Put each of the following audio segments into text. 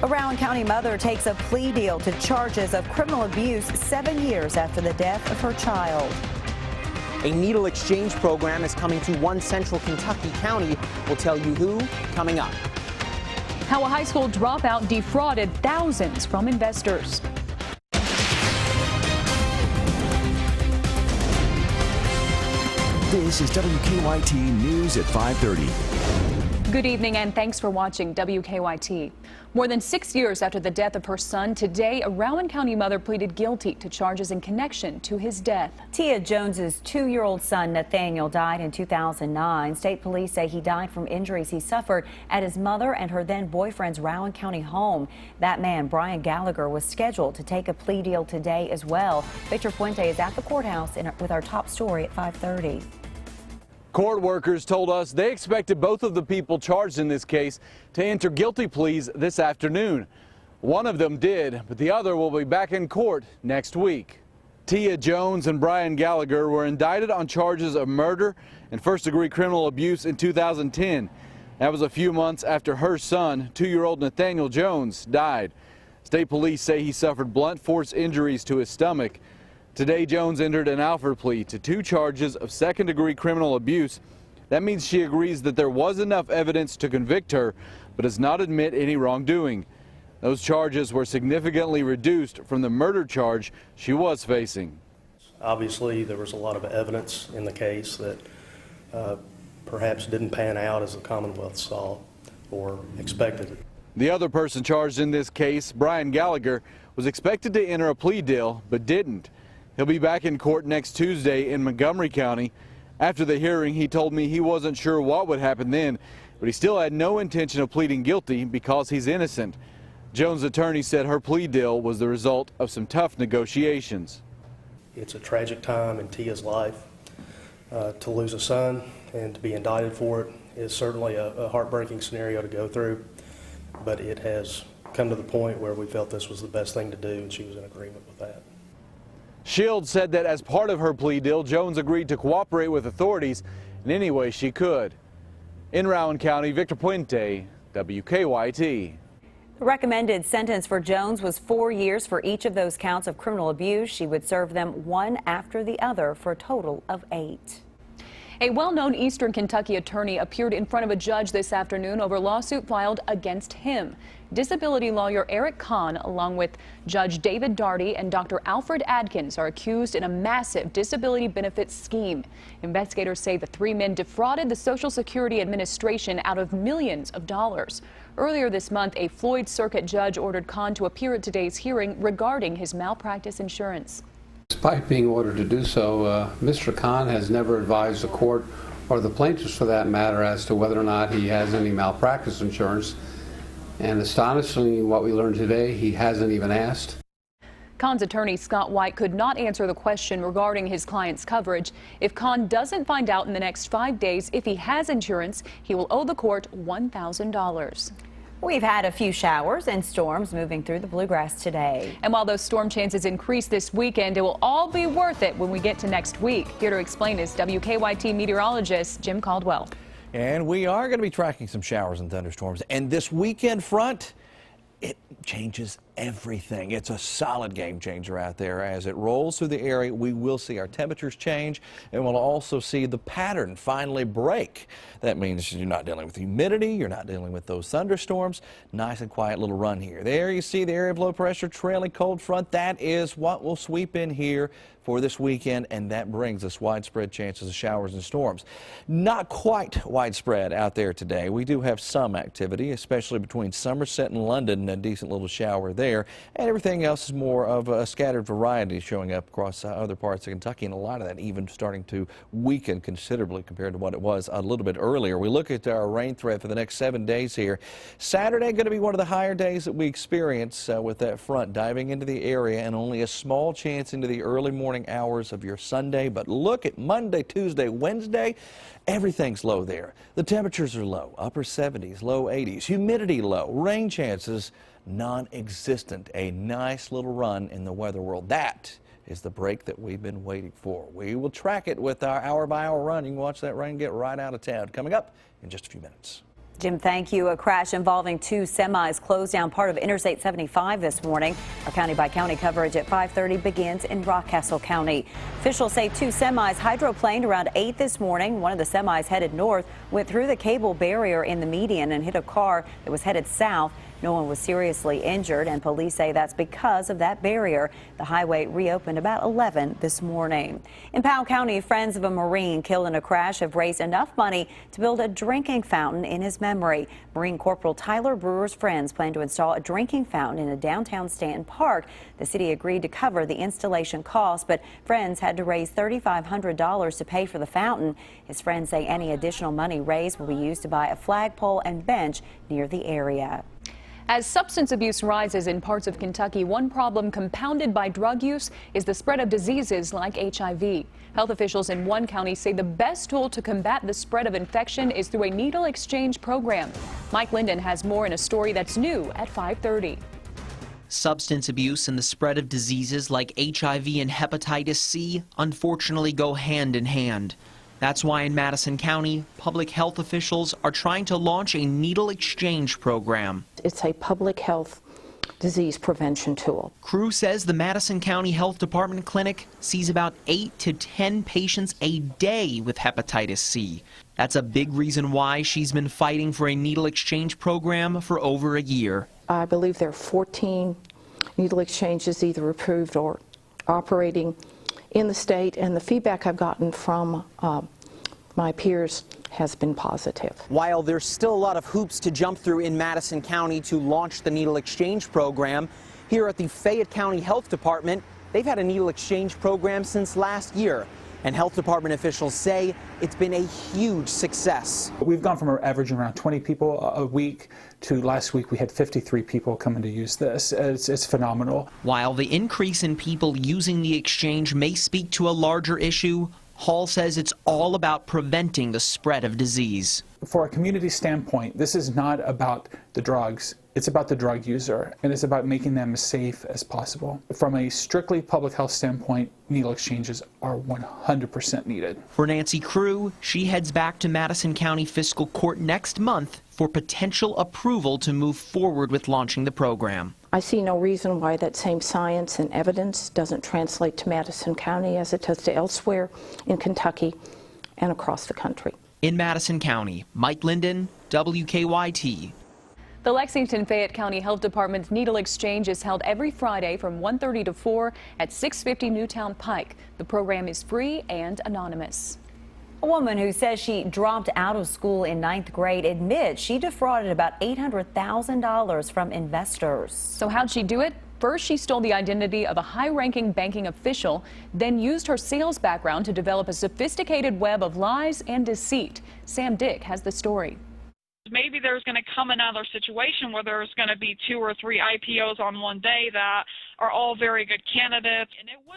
A Rowan County mother takes a plea deal to charges of criminal abuse 7 years after the death of her child. A needle exchange program is coming to one central Kentucky county. We'll tell you who coming up. How a high school dropout defrauded thousands from investors. This is WKYT News at 5:30. Good evening and thanks for watching WKYT. More than 6 years after the death of her son, today a Rowan County mother pleaded guilty to charges in connection to his death. Tia Jones's 2-year-old son Nathaniel died in 2009. State police say he died from injuries he suffered at his mother and her then boyfriend's Rowan County home. That man, Brian Gallagher, was scheduled to take a plea deal today as well. Victor Puente is at the courthouse with our top story at 5:30. Court workers told us they expected both of the people charged in this case to enter guilty pleas this afternoon. One of them did, but the other will be back in court next week. Tia Jones and Brian Gallagher were indicted on charges of murder and first-degree criminal abuse in 2010. That was a few months after her son, 2-year-old Nathaniel Jones, died. State police say he suffered blunt force injuries to his stomach. Today, Jones entered an Alford plea to 2 charges of second-degree criminal abuse. That means she agrees that there was enough evidence to convict her, but does not admit any wrongdoing. Those charges were significantly reduced from the murder charge she was facing. Obviously, there was a lot of evidence in the case that perhaps didn't pan out as the Commonwealth saw or expected. The other person charged in this case, Brian Gallagher, was expected to enter a plea deal, but didn't. He'll be back in court next Tuesday in Montgomery County. After the hearing, he told me he wasn't sure what would happen then, but he still had no intention of pleading guilty because he's innocent. Jones' attorney said her plea deal was the result of some tough negotiations. It's a tragic time in Tia's life. To lose a son and to be indicted for it is certainly a heartbreaking scenario to go through, but it has come to the point where we felt this was the best thing to do, and she was in agreement with that. Shields said that as part of her plea deal, Jones agreed to cooperate with authorities in any way she could. In Rowan County, Victor Puente, WKYT. The recommended sentence for Jones was 4 years for each of those counts of criminal abuse. She would serve them one after the other for a total of 8. A well-known Eastern Kentucky attorney appeared in front of a judge this afternoon over a lawsuit filed against him. Disability lawyer Eric Kahn, along with Judge David Darty and Dr. Alfred Adkins, are accused in a massive disability benefits scheme. Investigators say the 3 men defrauded the Social Security Administration out of millions of dollars. Earlier this month, a Floyd Circuit judge ordered Kahn to appear at today's hearing regarding his malpractice insurance. Despite being ordered to do so, Mr. Kahn has never advised the court, or the plaintiffs for that matter, as to whether or not he has any malpractice insurance. And astonishingly, what we learned today, he hasn't even asked. Kahn's attorney, Scott White, could not answer the question regarding his client's coverage. If Kahn doesn't find out in the next 5 days if he has insurance, he will owe the court $1,000. We've had a few showers and storms moving through the bluegrass today. And while those storm chances increase this weekend, it will all be worth it when we get to next week. Here to explain is WKYT meteorologist Jim Caldwell. And we are going to be tracking some showers and thunderstorms. And this weekend front, it changes everything. It's a solid game changer out there. As it rolls through the area, we will see our temperatures change, and we'll also see the pattern finally break. That means you're not dealing with humidity, you're not dealing with those thunderstorms. Nice and quiet little run here. There you see the area of low pressure trailing cold front. That is what will sweep in here for this weekend, and that brings us widespread chances of showers and storms. Not quite widespread out there today. We do have some activity, especially between Somerset and London, a decent little shower there, and everything else is more of a scattered variety showing up across other parts of Kentucky, and a lot of that even starting to weaken considerably compared to what it was a little bit earlier. We look at our rain threat for the next 7 days here. Saturday going to be one of the higher days that we experience with that front diving into the area, and only a small chance into the early morning hours of your Sunday. But look at Monday, Tuesday, Wednesday, everything's low there. The temperatures are low, upper 70s, low 80s, humidity low, rain chances non-existent. A nice little run in the weather world. That is the break that we've been waiting for. We will track it with our hour-by-hour run. You can watch that rain get right out of town. Coming up in just a few minutes. Jim, thank you. A crash involving two semis closed down part of Interstate 75 this morning. Our county-by-county coverage at 5:30 begins in Rockcastle County. Officials say two semis hydroplaned around 8 this morning. One of the semis headed north went through the cable barrier in the median and hit a car that was headed south. No one was seriously injured, and police say that's because of that barrier. The highway reopened about 11 this morning. In Powell County, friends of a Marine killed in a crash have raised enough money to build a drinking fountain in his memory. Marine Corporal Tyler Brewer's friends plan to install a drinking fountain in a downtown Stanton Park. The city agreed to cover the installation cost, but friends had to raise $3,500 to pay for the fountain. His friends say any additional money raised will be used to buy a flagpole and bench near the area. As substance abuse rises in parts of Kentucky, one problem compounded by drug use is the spread of diseases like HIV. Health officials in one county say the best tool to combat the spread of infection is through a needle exchange program. Mike Linden has more in a story that's new at 5:30. Substance abuse and the spread of diseases like HIV and hepatitis C unfortunately go hand in hand. That's why in Madison County, public health officials are trying to launch a needle exchange program. It's a public health disease prevention tool. Crew says the Madison County Health Department clinic sees about 8 to 10 patients a day with hepatitis C. That's a big reason why she's been fighting for a needle exchange program for over a year. I believe there are 14 needle exchanges either approved or operating in the state, and the feedback I've gotten from my peers has been positive. While there's still a lot of hoops to jump through in Madison County to launch the needle exchange program, here at the Fayette County Health Department, they've had a needle exchange program since last year. And health department officials say it's been a huge success. We've gone from averaging around 20 people a week to last week we had 53 people coming to use this. It's phenomenal. While the increase in people using the exchange may speak to a larger issue, Hall says it's all about preventing the spread of disease. For a community standpoint, this is not about the drugs. It's about the drug user, and it's about making them as safe as possible. From a strictly public health standpoint, needle exchanges are 100% needed. For Nancy Crew, she heads back to Madison County Fiscal Court next month for potential approval to move forward with launching the program. I see no reason why that same science and evidence doesn't translate to Madison County as it does to elsewhere in Kentucky and across the country. In Madison County, Mike Linden, WKYT. The Lexington-Fayette County Health Department's needle exchange is held every Friday from 1:30 to 4 at 650 Newtown Pike. The program is free and anonymous. A woman who says she dropped out of school in 9th grade admits she defrauded about $800,000 from investors. So how'd she do it? First, she stole the identity of a high-ranking banking official, then used her sales background to develop a sophisticated web of lies and deceit. Sam Dick has the story. Maybe there's going to come another situation where there's going to be 2 or 3 IPOs on one day that are all very good candidates.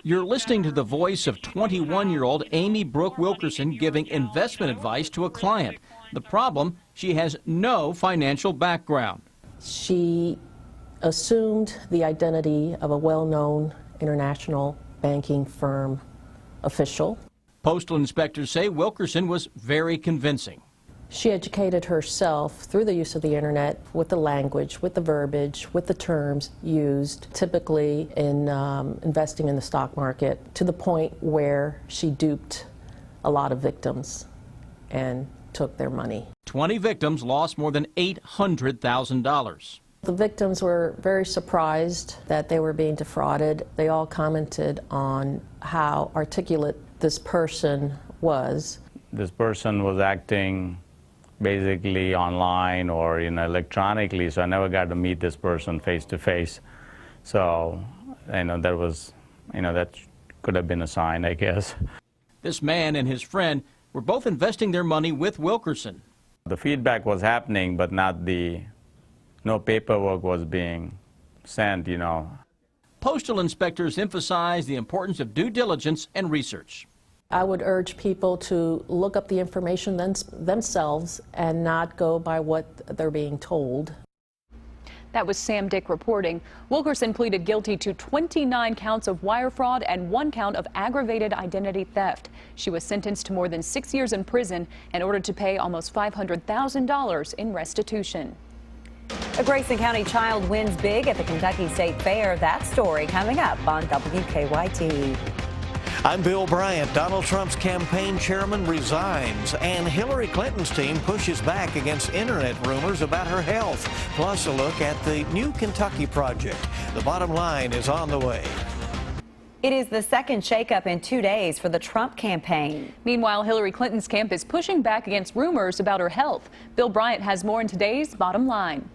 You're listening to the voice of 21-year-old Amy Brooke Wilkerson giving investment advice to a client. The problem, she has no financial background. She assumed the identity of a well-known international banking firm official. Postal inspectors say Wilkerson was very convincing. She educated herself through the use of the internet with the language, with the verbiage, with the terms used typically in investing in the stock market, to the point where she duped a lot of victims and took their money. 20 victims lost more than $800,000. The victims were very surprised that they were being defrauded. They all commented on how articulate this person was. This person was acting basically online or electronically, so I never got to meet this person face to face. So that could have been a sign, I guess. This man and his friend were both investing their money with Wilkerson. The feedback was happening, but no paperwork was being sent, Postal inspectors emphasize the importance of due diligence and research. I would urge people to look up the information themselves and not go by what they're being told. That was Sam Dick reporting. Wilkerson pleaded guilty to 29 counts of wire fraud and 1 count of aggravated identity theft. She was sentenced to more than 6 years in prison and ordered to pay almost $500,000 in restitution. A Grayson County child wins big at the Kentucky State Fair. That story coming up on WKYT. I'm Bill Bryant. Donald Trump's campaign chairman resigns, and Hillary Clinton's team pushes back against internet rumors about her health. Plus, a look at the new Kentucky project. The bottom line is on the way. It is the second shakeup in 2 days for the Trump campaign. Meanwhile, Hillary Clinton's camp is pushing back against rumors about her health. Bill Bryant has more in today's Bottom Line.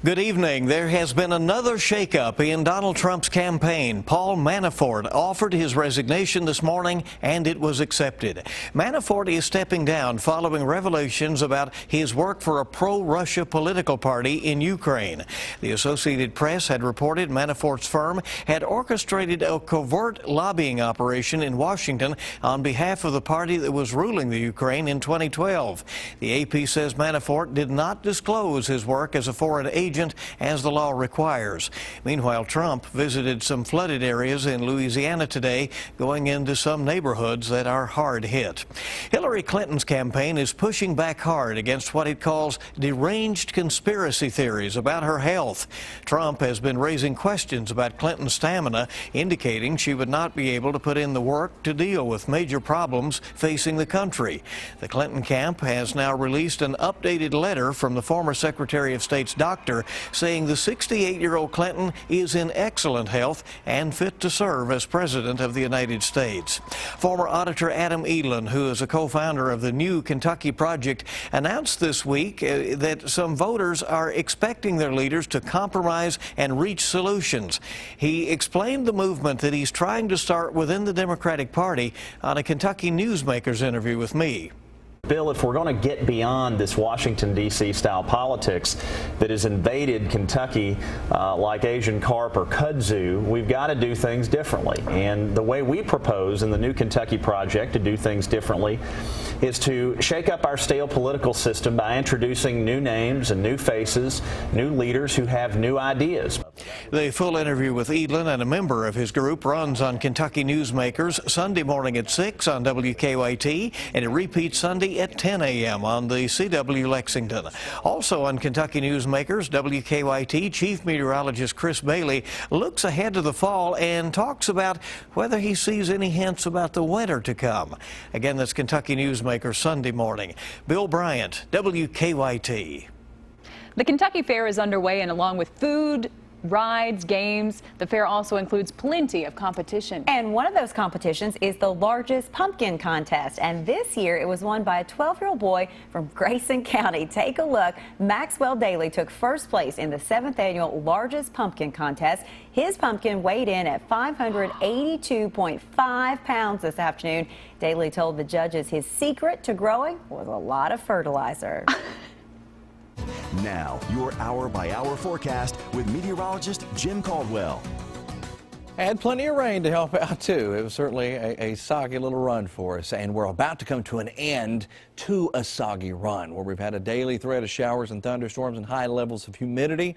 Good evening. There has been another shakeup in Donald Trump's campaign. Paul Manafort offered his resignation this morning, and it was accepted. Manafort is stepping down following revelations about his work for a pro-Russia political party in Ukraine. The Associated Press had reported Manafort's firm had orchestrated a covert lobbying operation in Washington on behalf of the party that was ruling the Ukraine in 2012. The AP says Manafort did not disclose his work as a foreign agent as the law requires. Meanwhile, Trump visited some flooded areas in Louisiana today, going into some neighborhoods that are hard hit. Hillary Clinton's campaign is pushing back hard against what it calls deranged conspiracy theories about her health. Trump has been raising questions about Clinton's stamina, indicating she would not be able to put in the work to deal with major problems facing the country. The Clinton camp has now released an updated letter from the former Secretary of State's doctor saying the 68-year-old Clinton is in excellent health and fit to serve as President of the United States. Former Auditor Adam Edlin, who is a co-founder of the new Kentucky project, announced this week that some voters are expecting their leaders to compromise and reach solutions. He explained the movement that he's trying to start within the Democratic Party on a Kentucky Newsmakers interview with me. Bill, if we're going to get beyond this Washington, D.C. style politics that has invaded Kentucky like Asian carp or kudzu, we've got to do things differently. And the way we propose in the new Kentucky project to do things differently is to shake up our stale political system by introducing new names and new faces, new leaders who have new ideas. The full interview with Edlin and a member of his group runs on Kentucky Newsmakers Sunday morning at 6 on WKYT, and it repeats Sunday at 10 a.m. on the CW Lexington. Also on Kentucky Newsmakers, WKYT Chief Meteorologist Chris Bailey looks ahead to the fall and talks about whether he sees any hints about the winter to come. Again, that's Kentucky Newsmakers Sunday morning. Bill Bryant, WKYT. The Kentucky Fair is underway, and along with food, rides, games, the fair also includes plenty of competition. And one of those competitions is the largest pumpkin contest. And this year it was won by a 12-year-old boy from Grayson County. Take a look. Maxwell Daly took first place in the 7th annual largest pumpkin contest. His pumpkin weighed in at 582.5 pounds this afternoon. Daly told the judges his secret to growing was a lot of fertilizer. Now, your hour-by-hour forecast with meteorologist Jim Caldwell. And plenty of rain to help out, too. It was certainly a soggy little run for us, and we're about to come to an end to a soggy run where we've had a daily threat of showers and thunderstorms and high levels of humidity.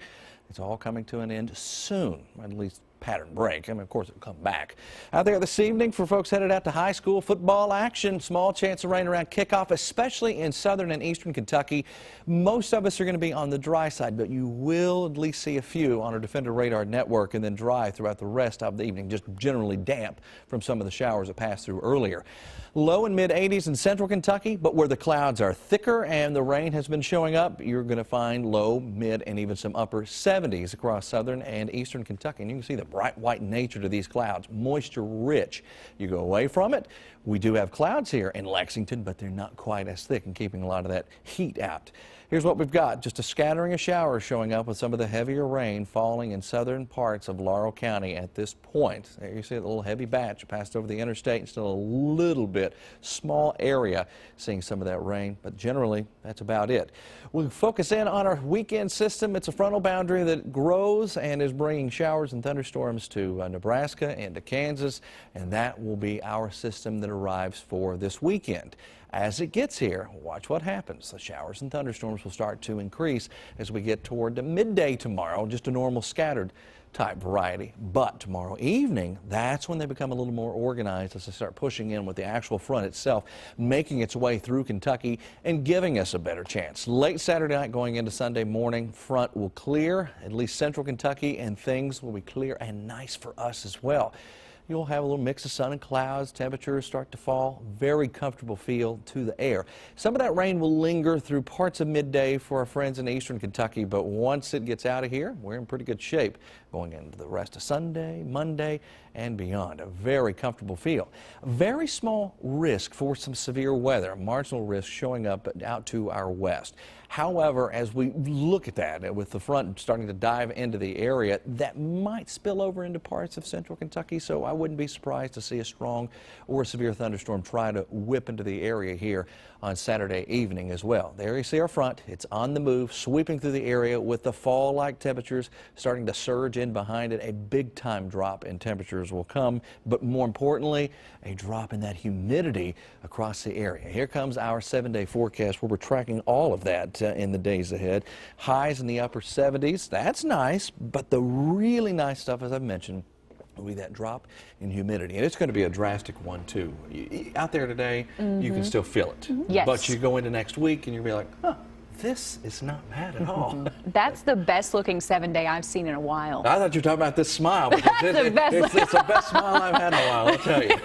It's all coming to an end soon, at least pattern break. I mean, of course, it'll come back. Out there this evening for folks headed out to high school football action, small chance of rain around kickoff, especially in southern and eastern Kentucky. Most of us are going to be on the dry side, but you will at least see a few on our Defender radar network, and then dry throughout the rest of the evening, just generally damp from some of the showers that passed through earlier. Low and mid 80s in central Kentucky, but where the clouds are thicker and the rain has been showing up, you're going to find low, mid, and even some upper 70s across southern and eastern Kentucky. And you can see the bright white nature to these clouds, moisture rich. You go away from it, we do have clouds here in Lexington, but they're not quite as thick and keeping a lot of that heat out. Here's what we've got. Just a scattering of showers showing up with some of the heavier rain falling in southern parts of Laurel County at this point. There you see a little heavy batch passed over the interstate and still a little bit small area seeing some of that rain, but generally that's about it. We'll focus in on our weekend system. It's a frontal boundary that grows and is bringing showers and thunderstorms to Nebraska and to Kansas, and that will be our system that arrives for this weekend. as it gets here, watch what happens. The showers and thunderstorms will start to increase as we get toward the midday tomorrow, just a normal scattered type variety. But tomorrow evening, that's when they become a little more organized as they start pushing in with the actual front itself, making its way through Kentucky and giving us a better chance. Late Saturday night going into Sunday morning, front will clear, at least central Kentucky, and things will be clear and nice for us as well. You'll have a little mix of sun and clouds. Temperatures start to fall. Very comfortable feel to the air. Some of that rain will linger through parts of midday for our friends in eastern Kentucky, but once it gets out of here, we're in pretty good shape going into the rest of Sunday, Monday, and beyond. A very comfortable feel. Very small risk for some severe weather. Marginal risk showing up out to our west. However, as we look at that, with the front starting to dive into the area, that might spill over into parts of central Kentucky, so I wouldn't be surprised to see a strong or severe thunderstorm try to whip into the area here on Saturday evening as well. There you see our front. It's on the move, sweeping through the area with the fall-like temperatures starting to surge in behind it. A big-time drop in temperatures will come, but more importantly, a drop in that humidity across the area. Here comes our 7-day forecast where we're tracking all of that in the days ahead. Highs in the upper 70s. That's nice, but the really nice stuff, as I've mentioned, will be that drop in humidity. And it's going to be a drastic one, too. Out there today, you can still feel it. Yes. But you go into next week and you'll be like, huh, this is not bad at all. That's the best looking 7-day I've seen in a while. I thought you were talking about this smile. Because it's the best smile I've had in a while, I'll tell you.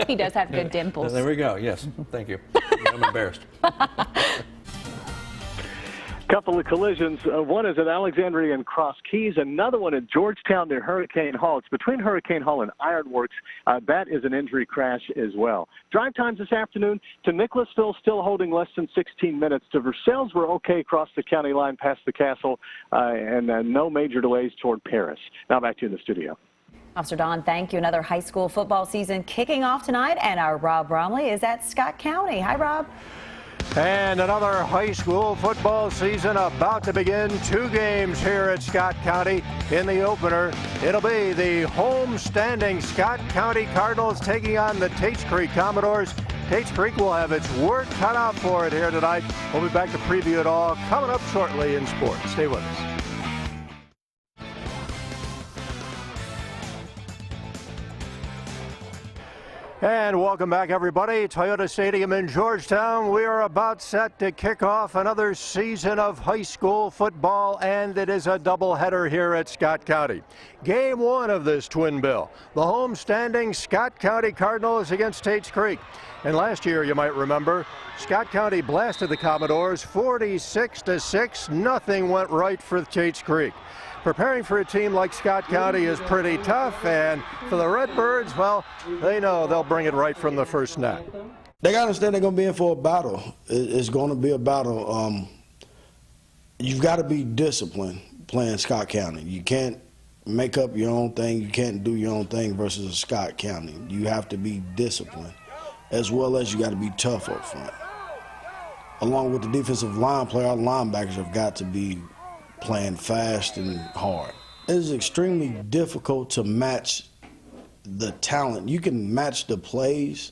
He does have good dimples. There we go. Yes. Thank you. I'm embarrassed. Couple of collisions. One is at Alexandria and Cross Keys. Another one at Georgetown near Hurricane Hall. It's between Hurricane Hall and Ironworks. That is an injury crash as well. Drive times this afternoon to Nicholasville still holding less than 16 minutes. To Versailles we're okay across the county line past the castle, and no major delays toward Paris. Now back to you in the studio. Officer Don, thank you. Another high school football season kicking off tonight, and our Rob Bromley is at Scott County. Hi, Rob. And another high school football season about to begin. 2 games here at Scott County. In the opener, it'll be the home-standing Scott County Cardinals taking on the Tates Creek Commodores. Tates Creek will have its work cut out for it here tonight. We'll be back to preview it all coming up shortly in sports. Stay with us. And welcome back, everybody. Toyota Stadium in Georgetown. We are about set to kick off another season of high school football, and it is a doubleheader here at Scott County. Game 1 of this twin bill. The home-standing Scott County Cardinals against Tates Creek. And last year, you might remember, Scott County blasted the Commodores 46-6. Nothing went right for Tates Creek. Preparing for a team like Scott County is pretty tough, and for the Redbirds, well, they know they'll bring it right from the first snap. They got to understand they're going to be in for a battle. It's going to be a battle. You've got to be disciplined playing Scott County. You can't make up your own thing. You can't do your own thing versus Scott County. You have to be disciplined, as well as you got to be tough up front. Along with the defensive line player, our linebackers have got to be playing fast and hard. It is extremely difficult to match the talent. You can match the plays,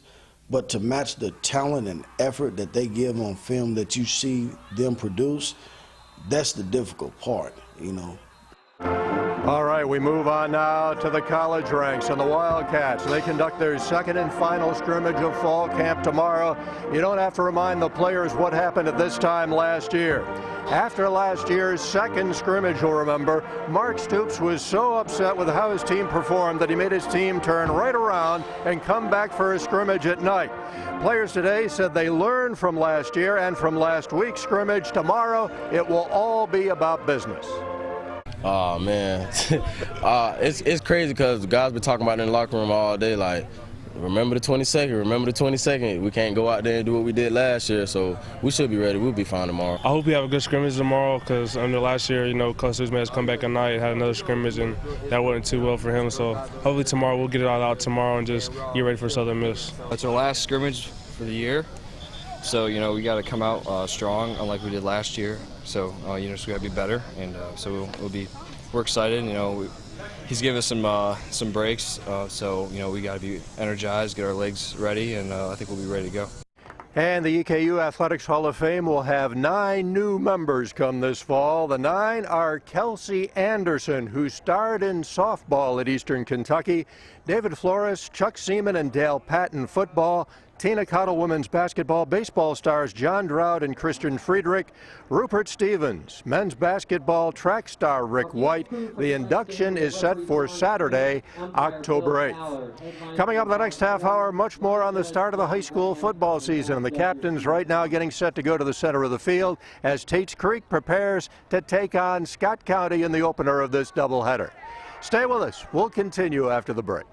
but to match the talent and effort that they give on film that you see them produce, that's the difficult part, you know. All right, we move on now to the college ranks, and the Wildcats. They conduct their second and final scrimmage of fall camp tomorrow. You don't have to remind the players what happened at this time last year. After last year's second scrimmage, you'll remember, Mark Stoops was so upset with how his team performed that he made his team turn right around and come back for a scrimmage at night. Players today said they learned from last year and from last week's scrimmage. Tomorrow, it will all be about business. Oh, man. It's crazy because the guys been talking about it in the locker room all day, like, remember the 22nd, remember the 22nd. We can't go out there and do what we did last year, so we should be ready. We'll be fine tomorrow. I hope we have a good scrimmage tomorrow because under last year, you know, Cluster's man has come back at night, had another scrimmage, and that wasn't too well for him. So hopefully tomorrow we'll get it all out tomorrow and just get ready for Southern Miss. It's our last scrimmage for the year, so, you know, we got to come out strong, unlike we did last year. So, you know, just got to be better, and so we're excited. You know, he's given us some breaks, so, you know, we got to be energized, get our legs ready, and I think we'll be ready to go. And the EKU Athletics Hall of Fame will have 9 new members come this fall. The 9 are Kelsey Anderson, who starred in softball at Eastern Kentucky, David Flores, Chuck Seaman, and Dale Patton football, Tina Cottle women's basketball, baseball stars John Drought and Christian Friedrich, Rupert Stevens, men's basketball track star Rick White. The induction is set for Saturday, October 8th. Coming up in the next half hour, much more on the start of the high school football season. And the captains right now getting set to go to the center of the field as Tates Creek prepares to take on Scott County in the opener of this doubleheader. Stay with us. We'll continue after the break.